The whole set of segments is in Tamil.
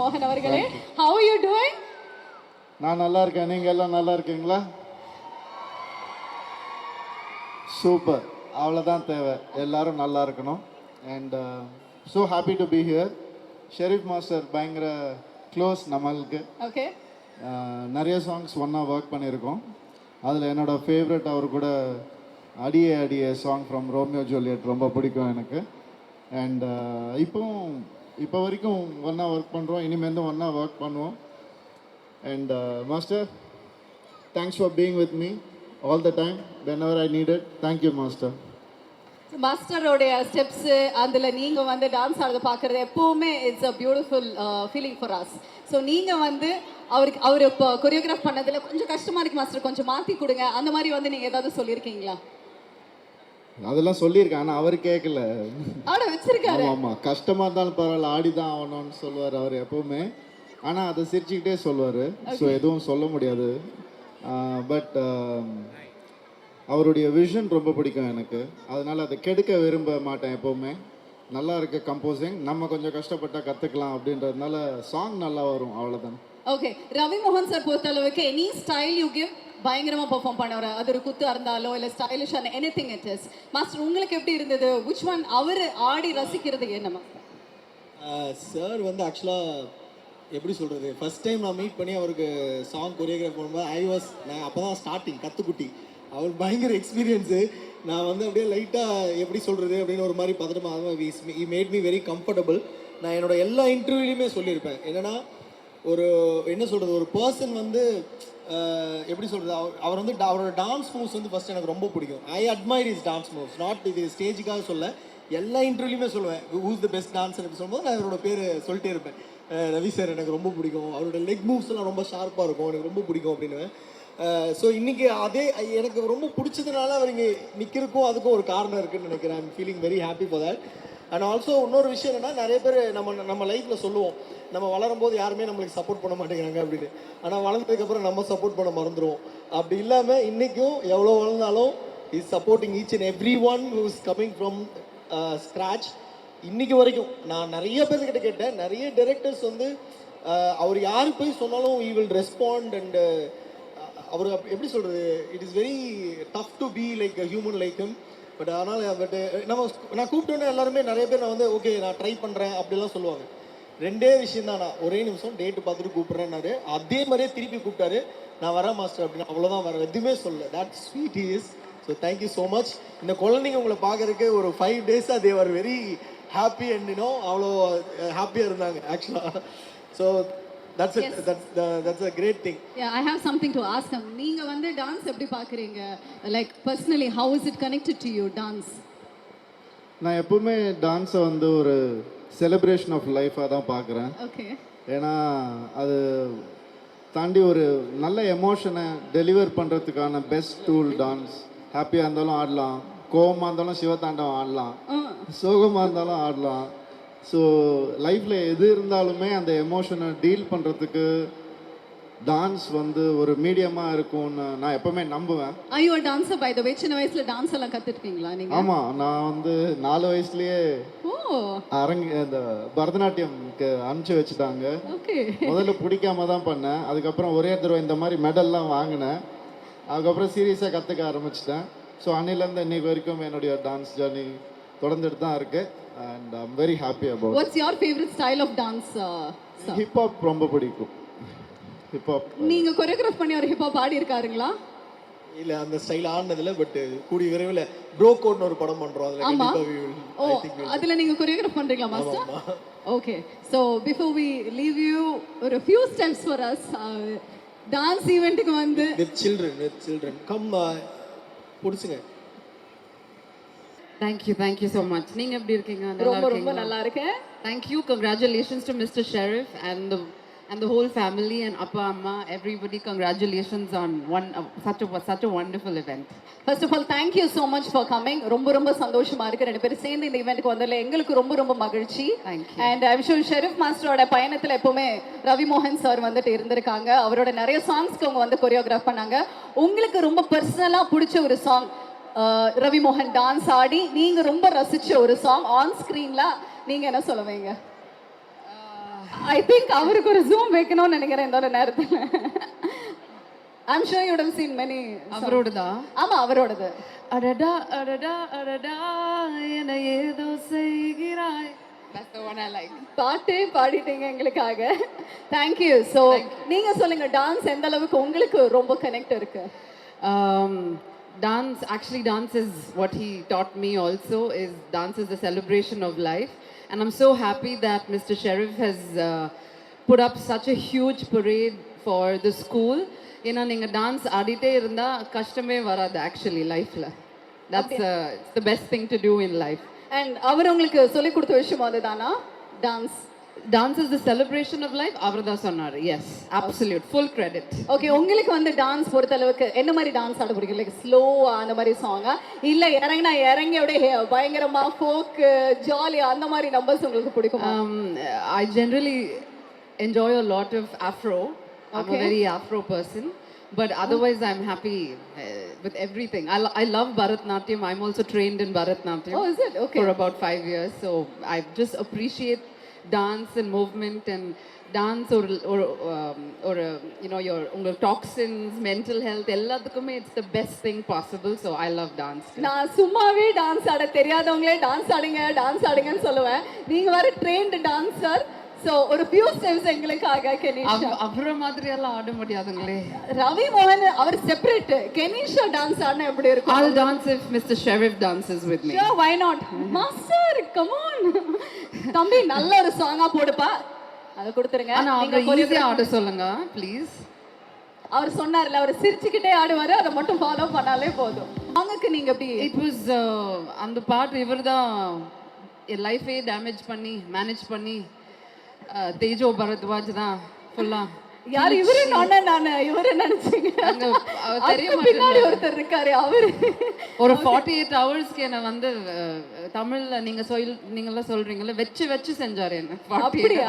மோகன் அவர்களே. How are you doing? நான் நல்லா இருக்கேன். நீங்கள் எல்லாம் நல்லா இருக்கீங்களா? சூப்பர். அவ்வளோதான் தேவை. எல்லாரும் நல்லா இருக்கணும். And so happy to be here. Sharif master பயங்கர க்ளோஸ் நம்மளுக்கு. ஓகே. நிறைய சாங்ஸ் ஒன்றா ஒர்க் பண்ணியிருக்கோம். அதில் என்னோடய ஃபேவரட் அவர் கூட அடியே அடியே சாங் ஃப்ரம் ரோமியோ ஜூலியட் ரொம்ப பிடிக்கும் எனக்கு. அண்ட் இப்போ வரைக்கும் ஒன்றா ஒர்க் பண்ணுறோம். இனிமேலும் ஒன்றா ஒர்க் பண்ணுவோம். And master, thanks for being with me all the time whenever I needed. Thank you master. மாஸ்டரோடைய ஸ்டெப்ஸு அதில் நீங்கள் வந்து டான்ஸ் ஆடுறத பார்க்குறது எப்போவுமே it's a beautiful feeling for us. So நீங்கள் வந்து அவர் இப்போ கொரியோகிராஃப் பண்ணதில் கொஞ்சம் கஷ்டமாக இருக்குது மாஸ்டர், கொஞ்சம் மாற்றி கொடுங்க அந்த மாதிரி வந்து நீங்கள் ஏதாவது சொல்லியிருக்கீங்களா? அதெல்லாம் சொல்லியிருக்கேன், ஆனால் அவர் கேட்கல. ஆட வச்சிருக்காரு. ஆமாம், கஷ்டமாக இருந்தாலும் பரவாயில்ல, ஆடி தான் ஆகணும்னு சொல்லுவார் அவர் எப்போவுமே. ஆனால் அதை சிரிச்சுக்கிட்டே சொல்லுவார். ஸோ எதுவும் சொல்ல முடியாது. பட் அவருடைய விஷன் ரொம்ப பிடிக்கும் எனக்கு. அதனால் அதை கெடுக்க விரும்ப மாட்டேன் எப்போவுமே. நல்லா இருக்க கம்போசிங், நம்ம கொஞ்சம் கஷ்டப்பட்டால் கற்றுக்கலாம் அப்படின்றதுனால சாங் நல்லா வரும், அவ்வளோதான். ஓகே. ரவி மோகன் சார் பொறுத்தளவுக்கு எனி ஸ்டைல் யூ கிவ் பயங்கரமாக பெர்ஃபார்ம் பண்ணுவார். அது ஒரு குத்து இருந்தாலோ இல்லை ஸ்டைலிஷான any thing it is. Master உங்களுக்கு எப்படி இருந்தது? விச் ஒன் அவர் ஆடி ரசிக்கிறது என்னமா? சார் வந்து ஆக்சுவலாக எப்படி சொல்கிறது, ஃபஸ்ட் டைம் நான் மீட் பண்ணி அவருக்கு சாங் கொரியோகிராஃப் பண்ணும்போது நான் அப்போ தான் ஸ்டார்டிங் கற்றுக்குட்டி. அவர் பயங்கர எக்ஸ்பீரியன்ஸு. நான் வந்து அப்படியே லைட்டாக எப்படி சொல்கிறது அப்படின்னு ஒரு மாதிரி பதட்டமாக ஈ மேட் மீ வெரி கம்ஃபர்டபுள். நான் என்னோடய எல்லா இன்டர்வியூலையுமே சொல்லியிருப்பேன். என்னென்னா ஒரு என்ன சொல்கிறது, ஒரு பர்சன் வந்து எப்படி சொல்கிறது, அவர் வந்து அவரோட டான்ஸ் மூவ்ஸ் வந்து ஃபஸ்ட் எனக்கு ரொம்ப பிடிக்கும். I admire his dance moves. Not இது ஸ்டேஜுக்காக சொல்ல, எல்லா இன்டர்வியூலையுமே சொல்லுவேன் ஹூஸ் த பெஸ்ட் டான்ஸர் அப்படி சொல்லும்போது நான் அவரோட பேர் சொல்லிட்டே இருப்பேன். ரவி சார் எனக்கு ரொம்ப பிடிக்கும், அவரோட லெக் மூவ்ஸ்லாம் ரொம்ப ஷார்ப்பாக இருக்கும், எனக்கு ரொம்ப பிடிக்கும் அப்படின்னு. ஸோ இன்றைக்கி அதே எனக்கு ரொம்ப பிடிச்சதுனால அவர் இங்கே நிற்கிறக்கும் அதுக்கும் ஒரு காரணம் இருக்குதுன்னு நினைக்கிறேன். I'm feeling very happy for that. And also இன்னொரு விஷயம் என்னென்னா, நிறைய பேர் நம்ம லைஃப்பில் சொல்லுவோம் நம்ம வளரும்போது யாருமே நம்மளுக்கு சப்போர்ட் பண்ண மாட்டேங்கிறாங்க அப்படின்னு. ஆனால் வளர்ந்ததுக்கப்புறம் நம்ம சப்போர்ட் பண்ண மறந்துடுவோம். அப்படி இல்லாமல் இன்றைக்கும் எவ்வளோ வளர்ந்தாலும் his supporting each and every one who is coming from scratch. இன்றைக்கி வரைக்கும் நான் நிறைய பேர்கிட்ட கேட்டேன். நிறைய டைரக்டர்ஸ் வந்து அவர் யாரு போய் சொன்னாலும் ஈ வில் ரெஸ்பாண்ட். அண்ட் அவர் எப்படி சொல்கிறது, it is very tough to be like human like him. But ஆனால் நான் கூப்பிட்டோன்னே எல்லாருமே நிறைய பேர் நான் வந்து ஓகே நான் ட்ரை பண்ணுறேன் அப்படிலாம் சொல்லுவாங்க. ரெண்டே விஷயம் தான், நான் ஒரே நிமிஷம் டேட்டு பார்த்துட்டு கூப்பிட்றேன்னாரு. அதே மாதிரியே திருப்பி கூப்பிட்டாரு, நான் வரேன் மாஸ்டர் அப்படின்னு. அவ்வளோதான், வேறு எதுவுமே சொல்ல. That sweet is. So thank you so much. இந்த குழந்தைங்க உங்களை பார்க்குறதுக்கு ஒரு 5 days they are very happy and you know அவ்வளோ ஹாப்பியாக இருந்தாங்க ஆக்சுவலாக. So that's a great thing. Yeah, I have something to ask him. நீங்க வந்து டான்ஸ் எப்படி பார்க்குறீங்க? Like personally how is it connected to you, dance? நான் எப்பவுமே டான்ஸை வந்து ஒரு செலிப்ரேஷன் ஆஃப் லைஃபாக தான் பார்க்குறேன். ஓகே. ஏன்னா அது தாண்டி ஒரு நல்ல எமோஷனை டெலிவர் பண்ணுறதுக்கான பெஸ்ட் டூல் டான்ஸ். ஹாப்பியாக இருந்தாலும் ஆடலாம், கோவமாக இருந்தாலும் சிவதாண்டவம் ஆடலாம், சோகமாக இருந்தாலும் ஆடலாம். ஸோ லைஃப்பில் எது இருந்தாலுமே அந்த எமோஷனை டீல் பண்ணுறதுக்கு டான்ஸ் வந்து ஒரு மீடியமாக இருக்கும்னு நான் எப்போவுமே நம்புவேன். ஐயோ டான்ஸர் பை த வே, சின்ன வயசில் டான்ஸ் எல்லாம் கற்றுருக்கீங்களா நீங்கள்? ஆமாம், நான் வந்து 4 வயசுலேயே இந்த பரதநாட்டியம்க்கு அனுப்பிச்சி வச்சுட்டாங்க. முதல்ல பிடிக்காம தான் பண்ணேன். அதுக்கப்புறம் ஒரே தடவை இந்த மாதிரி மெடல்லாம் வாங்கினேன். அதுக்கப்புறம் சீரியஸாக கற்றுக்க ஆரம்பிச்சிட்டேன். ஸோ அன்னிலேருந்து இன்னைக்கு வரைக்கும் என்னுடைய டான்ஸ் ஜர்னி தொடர்ந்துட்டு தான் இருக்கு. And I'm very happy about it. What's your favorite style of dance? Hip hop ரொம்ப பிடிக்கும். ஹிப் ஹாப் நீங்க கொரியோகிராஃப் பண்ணி ஒரு ஹிப் ஹாப் ஆடி இருக்காருங்களா? இல்ல அந்த ஸ்டைல் ஆடுனதுல, பட் கூடிய விரைவில் ப்ரோ கோட்னு ஒரு படம் பண்றோம். அதுல கண்டிப்பா I think அதுல நீங்க கொரியோகிராஃப் பண்றீங்களா master? Okay. So before we leave you, ஒரு few steps for us. Dance ஈவென்ட்க்கு வந்து with children come புடிச்சுங்க. Thank you so much. நீங்க எப்படி இருக்கீங்க? ரொம்ப நல்லா இருக்கேன். Thank you. Congratulations to Mr. Sheriff and the whole family and Appa Amma, everybody. Congratulations on such a wonderful event. First of all, thank you so much for coming. ரொம்ப சந்தோஷமா இருக்கு ரெண்டு பேரும் சேர்ந்து இந்த ஈவென்ட்க்கு வந்ததுல எங்களுக்கு ரொம்ப மகிழ்ச்சி. And I'm sure ஷெரீஃப் மாஸ்டரோட பயணத்துல எப்பவுமே ரவி மோகன் சார் வந்துட்டு இருந்திருக்காங்க. அவரோட நிறைய சாங்ஸ்க்கு அவங்க வந்து கொரியோகிராஃப் பண்ணாங்க. உங்களுக்கு ரொம்ப பர்சனலா பிடிச்ச ஒரு சாங், ரவி மோகன் டான்ஸ் ஆடி நீங்க ரொம்ப ரசிச்ச ஒரு சாங் ஆன் ஸ்கிரீன்ல நீங்க என்ன சொல்லுவீங்க? ஐ திங்க் அவருக்கு ஒரு ஜூம் வைக்கணும்னு நினைக்கிறேன் இந்த ஒரு நேரத்துல. I'm sure you would have seen many. அவரோடதா? ஆமா அவரோடது. அடடா அடடா அடடா என ஏதோ செய்கிறாய். That's the one I like. பாட்டே பாடிட்டீங்க எங்களுக்காக. Thank you. So நீங்க சொல்லுங்க டான்ஸ் எந்த அளவுக்கு உங்களுக்கு ரொம்ப கனெக்ட் இருக்கு? Dance is what he taught me also. Dance is the celebration of life, and I'm so happy that Mr. Sheriff has put up such a huge parade for the school. ஏன்னா நீங்கள் டான்ஸ் ஆடிட்டே இருந்தால் கஷ்டமே வராது ஆக்சுவலி லைஃப்பில். That's it's the best thing to do in life. And அவர் உங்களுக்கு சொல்லி கொடுத்த விஷயம் அதுதானா? Dance is the celebration of life. அவர் தான் சொன்னார். Yes, absolute, full credit. Okay, உங்களுக்கு வந்து டான்ஸ் பொறுத்த அளவுக்கு என்ன மாதிரி டான்ஸ் ஆட பிடிக்கும்? லைக் ஸ்லோவா அந்த மாதிரி சாங்கா, இல்ல இறங்கி அப்படியே பயங்கரமா ஃபோக் ஜாலியா அந்த மாதிரி நம்பர்ஸ் உங்களுக்கு பிடிக்குமா? I generally enjoy a lot of Afro. I'm a very Afro person. But otherwise, I'm happy with everything. I love Bharatnatyam. I'm also trained in Bharatnatyam. Oh, is it? Okay. For about 5 years. So I just appreciate dance and movement and dance or you know, your toxins, mental health, எல்லாத்துக்குமே it's the best thing possible. So I love dance. நான் சும்மாவே டான்ஸ் ஆட தெரியாதவங்களே டான்ஸ் ஆடுங்கன்னு சொல்லுவேன். நீங்க வேற ட்ரெயின்டு டான்சர். So ஒரு few steps எங்களுக்காக கெனிஷா. அவர மாதிரி எல்லாம் ஆட முடியாதுங்களே. ரவி மோகன் அவர் செப்பரேட். கெனிஷா டான்ஸ் ஆடுனா எப்படி இருக்கும்? I'll dance if Mr. Sheriff dances with me. Sure, why not? Master, come on. தம்பி நல்ல ஒரு சாங்கா போடுப்பா. அத கொடுத்துருங்க. நீங்க ஈஸியா ஆட சொல்லுங்க ப்ளீஸ். அவர் சொன்னார்ல அவர் சிரிச்சுக்கிட்டே ஆடுவாரு, அதை மட்டும் ஃபாலோ பண்ணாலே போதும். சாங்குக்கு நீங்க எப்படி? இட் வாஸ் அந்த பாட்டு இவர்தான் என் லைஃபே டேமேஜ் பண்ணி மேனேஜ் பண்ணி தேஜோ பரத்வாஜ் தான் ஃபுல்லா. யார் இவரு? நானு இவரு நினைச்சீங்க. தெரியும், பின்னாடி ஒருத்தர் இருக்காரு அவரு. ஒரு 48 ஹவர்ஸ்க்கு என்ன வந்து தமிழ்ல நீங்கெல்லாம் சொல்றீங்கல்ல வச்சு செஞ்சாரு என்ன. அப்படியா?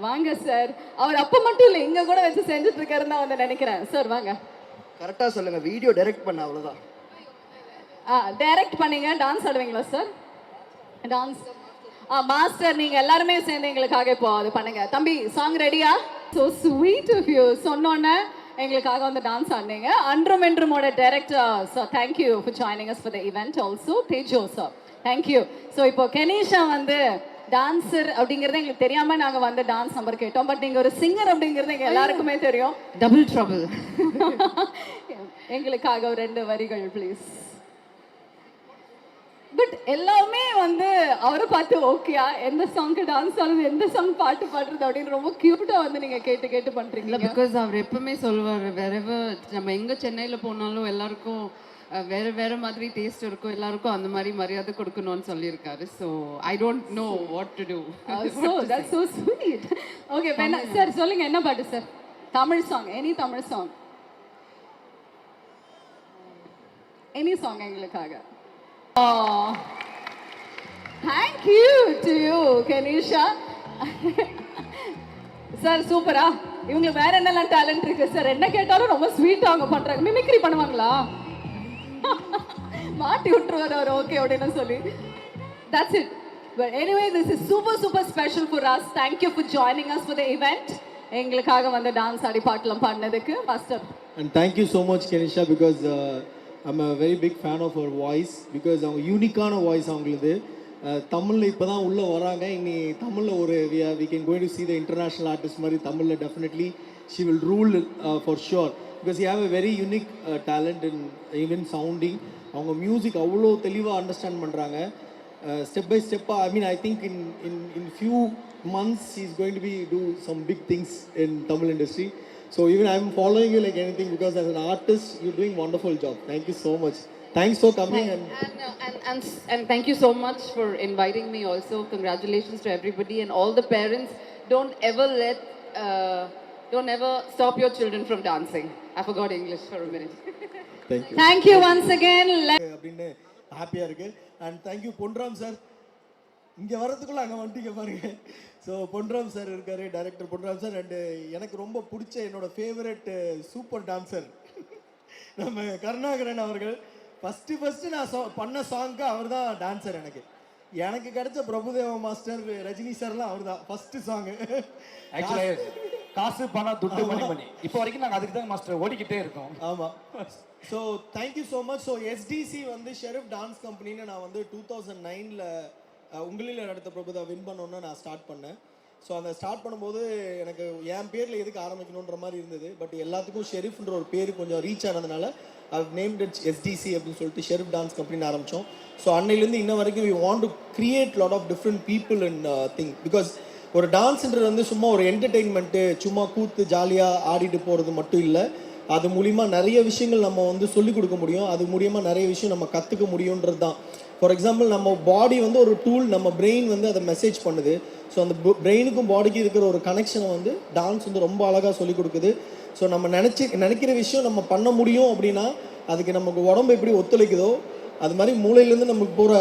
வாங்க சார். அவர் அப்ப மட்டும் இல்ல இங்க கூட வச்சு செஞ்சுட்டு இருக்காருன்னு தான் வந்து நினைக்கிறேன். சார் வாங்க. கரெக்டா சொல்லுங்க. வீடியோ டைரக்ட் பண்ண அவ்வளவுதான். டைரக்ட் பண்ணீங்க. டான்ஸ் ஆடுவீங்களா சார்? டான்ஸ் மாஸ்டர் நீங்க எல்லாருமே சேர்ந்து எங்களுக்காக இப்போ அது பண்ணுங்க. தம்பி சாங் ரெடியா? So sweet of you. சொன்னோன்னே எங்களுக்காக வந்து டான்ஸ் ஆடினீங்க. அன்றும் என்றுமோட director sir, thank you for joining us for the event. Also Tejo sir, thank you. So இப்போ கெனிஷா வந்து டான்சர் அப்படிங்கறது எங்களுக்கு தெரியாம நாங்க வந்து டான்ஸ் நம்பர் கேட்டோம். பட் நீங்க ஒரு சிங்கர் அப்படிங்கறது எங்க எல்லாருக்குமே தெரியும். Double trouble. எங்களுக்காக ஒரு 2 வரிகள் ப்ளீஸ். பட் எல்லாமே வந்து அவரை பார்த்து ஓகேயா, எந்த சாங்க்கு டான்ஸ் ஆடுறது, எந்த சாங் பாட்டு பாடுறது அப்படின்னு ரொம்ப கியூட்டா வந்து நீங்க கேட்டு பண்றீங்க. பிகாஸ் அவர் எப்பவுமே சொல்லுவார், நம்ம எங்க சென்னையில போனாலும் எல்லாருக்கும் வேற மாதிரி டேஸ்ட் இருக்கும், எல்லாருக்கும் அந்த மாதிரி மரியாதை கொடுக்கணும்னு சொல்லியிருக்காரு. So I don't know what to do. So that's so sweet. Okay sir சொல்லுங்க என்ன பாட்டு sir? Tamil song, any Tamil song, any song எங்களுக்காக. Thank you to you, Kenisha. Sir சூப்பரா. இவங்களுக்கு வேற என்னெல்லாம் டேலண்ட் இருக்கு சார்? என்ன கேட்டாலும் ரொம்ப ஸ்வீட்டா அவங்க பண்றாங்க. மிமிக்ரி பண்ணுவாங்களா? மாட்டி விட்டுருவார் அவர் ஓகே அப்படின்னு சொல்லி. That's it. But anyway, this is super special for us. Thank you for joining us for the event. எங்களுக்காக வந்து டான்ஸ் ஆடி பாட்டெல்லாம் பாடினதுக்கு master. And thank you so much Kenisha, because I'm a very big fan of her voice, because அவங்க யூனிக்கான வாய்ஸ் அவங்களுது. தமிழில் இப்போ தான் உள்ளே வராங்க. இனி தமிழில் ஒரு we can going to see the international artist மாதிரி தமிழில் definitely she will rule for sure, because you have a very unique talent in even sounding. அவங்க மியூசிக் அவ்வளோ தெளிவாக அண்டர்ஸ்டாண்ட் பண்ணுறாங்க. ஸ்டெப் பை ஸ்டெப்பாக, I mean I think in few months she's going to be do some big things in Tamil industry. So even I'm following you like anything, because as an artist you're doing wonderful job. Thank you so much. Thanks for coming. And thank you so much for inviting me also. Congratulations to everybody and all the parents. Don't ever stop your children from dancing. I forgot English for a minute. Thank you once again. அப்படின்னு ஹாப்பியாக இருக்குது. And thank you Ponram sir. இங்கே வர்றதுக்குள்ளே அங்கே வந்துட்டீங்க பாருங்க. ஸோ பொன்ராம் சார் இருக்கார், டைரக்டர் பொன்ராம் சார். அண்டு எனக்கு ரொம்ப பிடிச்ச என்னோடய ஃபேவரட் சூப்பர் டான்சர் நம்ம கருணாகரன் அவர்கள். ஃபஸ்ட்டு நான் பண்ண சாங்க்கு அவர் தான் டான்சர் எனக்கு. எனக்கு கிடைச்ச பிரபுதேவா மாஸ்டர் ரஜினி சார்லாம் அவர் தான் ஃபர்ஸ்ட் சாங். ஆக்சுவலாக காசு பணம் துட்டு மணி இப்போ வரைக்கும் நாங்கள் அதுக்கு தான் மாஸ்டர் ஓடிக்கிட்டே இருக்கோம். ஆமாம். So thank you so much. So STC வந்து ஷெரீஃப் டான்ஸ் கம்பெனின்னு நான் வந்து 2009 உங்களில் நடத்த பிரபுதா வின் பண்ணோன்னு நான் ஸ்டார்ட் பண்ணேன். ஸோ அந்த ஸ்டார்ட் பண்ணும்போது எனக்கு என் பேரில் எதுக்கு ஆரம்பிக்கணுன்ற மாதிரி இருந்தது. பட் எல்லாத்துக்கும் ஷெரீஃப்ன்ற ஒரு பேர் கொஞ்சம் ரீச் ஆனதுனால அது நேம்ட் இட்ஸ் எஸ்டிசி அப்படின்னு சொல்லிட்டு ஷெரீஃப் டான்ஸ் கம்பெனின்னு ஆரம்பித்தோம். ஸோ அன்னையிலேருந்து இன்ன வரைக்கும் we want to create lot of different people in thing. Because ஒரு டான்ஸுன்றது வந்து சும்மா ஒரு என்டர்டெயின்மெண்ட்டு, சும்மா கூத்து ஜாலியாக ஆடிட்டு போகிறது மட்டும் இல்லை. அது மூலிமா நிறைய விஷயங்கள் நம்ம வந்து சொல்லிக் கொடுக்க முடியும். அது மூலிமா நிறைய விஷயம் நம்ம கற்றுக்க முடியுன்றது தான். ஃபார் எக்ஸாம்பிள் நம்ம பாடி வந்து ஒரு டூல், நம்ம பிரெயின் வந்து அதை மெசேஜ் பண்ணுது. ஸோ அந்த பிரெயினுக்கும் பாடிக்கும் இருக்கிற ஒரு கனெக்ஷனை வந்து டான்ஸ் வந்து ரொம்ப அழகாக சொல்லிக் கொடுக்குது. ஸோ நம்ம நினைக்கிற விஷயம் நம்ம பண்ண முடியும் அப்படின்னா அதுக்கு நமக்கு உடம்பு எப்படி ஒத்துழைக்குதோ அது மாதிரி மூளையிலேருந்து நமக்கு போகிற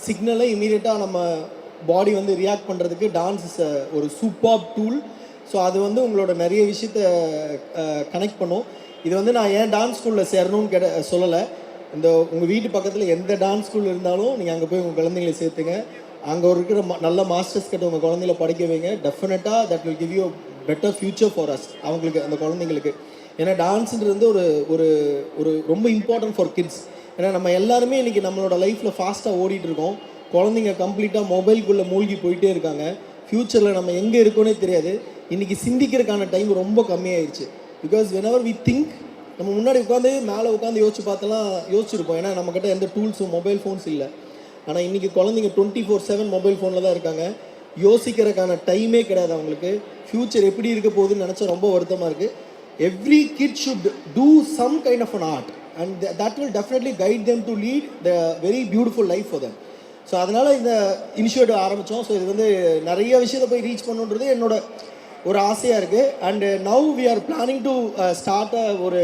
சிக்னலை இமீடியட்டாக நம்ம பாடி வந்து ரியாக்ட் பண்ணுறதுக்கு டான்ஸ் இஸ் ஒரு சூப்பர் டூல். ஸோ அது வந்து உங்களோட நிறைய விஷயத்த கனெக்ட் பண்ணும். இது வந்து நான் ஏன் டான்ஸ் ஸ்கூலில் சேரணும்னு சொல்லலை. இந்த உங்கள் வீட்டு பக்கத்தில் எந்த டான்ஸ் ஸ்கூல் இருந்தாலும் நீங்கள் அங்கே போய் உங்கள் குழந்தைங்களை சேர்த்துங்க. அங்கே இருக்கிற நல்ல மாஸ்டர்ஸ் கிட்ட உங்கள் குழந்தைங்கள படிக்க வைங்க. டெஃபினட்டாக that will give you better future for us, அவங்களுக்கு அந்த குழந்தைங்களுக்கு. ஏன்னா டான்ஸுன்றது வந்து ஒரு ஒரு ஒரு ரொம்ப இம்பார்ட்டன்ட் ஃபார் கிட்ஸ். ஏன்னா நம்ம எல்லாருமே இன்றைக்கி நம்மளோட லைஃப்பில் ஃபாஸ்ட்டாக ஓடிட்டு இருக்கோம். குழந்தைங்க கம்ப்ளீட்டாக மொபைல்குள்ளே மூழ்கி போயிட்டே இருக்காங்க. ஃப்யூச்சரில் நம்ம எங்கே இருக்கோன்னே தெரியாது. இன்றைக்கி சிந்திக்கிறதுக்கான டைம் ரொம்ப கம்மியாயிடுச்சு. பிகாஸ் whenever we think, நம்ம முன்னாடி உட்காந்து மேலே உட்காந்து யோசிச்சு பார்த்தலாம் யோசிச்சிருப்போம். ஏன்னா நம்மக்கிட்ட எந்த டூல்ஸும் மொபைல் ஃபோன்ஸ் இல்லை. ஆனால் இன்றைக்கி குழந்தைங்க 24/7 மொபைல் ஃபோனில் தான் இருக்காங்க. யோசிக்கிறதுக்கான டைமே கிடையாது அவங்களுக்கு. ஃப்யூச்சர் எப்படி இருக்க போகுதுன்னு நினச்சா ரொம்ப வருத்தமாக இருக்குது. Every kit should do some kind of an art and that will definitely guide them to lead the very beautiful life for them. So அதனால் இந்த இனிஷியேட்டிவ் ஆரம்பித்தோம். ஸோ இது வந்து நிறைய விஷயத்தை போய் ரீச் பண்ணுன்றது என்னோட ஒரு ஆசையாக இருக்குது. And now we are planning to start ஒரு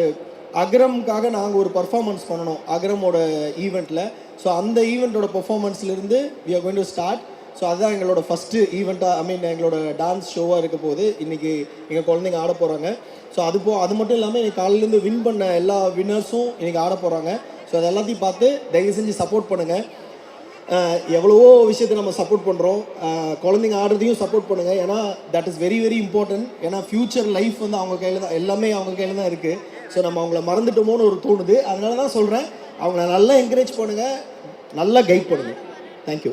அக்ரம்காக நாங்கள் ஒரு பர்ஃபார்மன்ஸ் பண்ணணும் அக்ரமோட ஈவெண்ட்டில். ஸோ அந்த ஈவெண்ட்டோட பர்ஃபார்மன்ஸ்லேருந்து we are going to start. So அதுதான் எங்களோட ஃபஸ்ட்டு ஈவெண்ட்டாக எங்களோட டான்ஸ் ஷோவாக இருக்க போது இன்றைக்கி எங்கள் குழந்தைங்க ஆட போகிறாங்க. ஸோ அது மட்டும் இல்லாமல் இன்றைக்கி காலையிலேருந்து வின் பண்ண எல்லா வின்னர்ஸும் இன்றைக்கி ஆட போகிறாங்க. ஸோ அது எல்லாத்தையும் பார்த்து தயவு செஞ்சு சப்போர்ட் பண்ணுங்கள். எவ்வளவோ விஷயத்தை நம்ம சப்போர்ட் பண்ணுறோம். குழந்தைங்க ஆடுறதையும் சப்போர்ட் பண்ணுங்கள். ஏன்னா that is very very important. ஏன்னா ஃப்யூச்சர் லைஃப் வந்து அவங்க கையில் தான், எல்லாமே அவங்க கையில் தான் இருக்குது. ஸோ நம்ம அவங்கள மறந்துட்டோமோன்னு ஒரு தோணுது. அதனால தான் சொல்கிறேன், அவங்கள நல்லா என்கரேஜ் பண்ணுங்கள், நல்லா கைட் பண்ணுங்கள். தேங்க்யூ.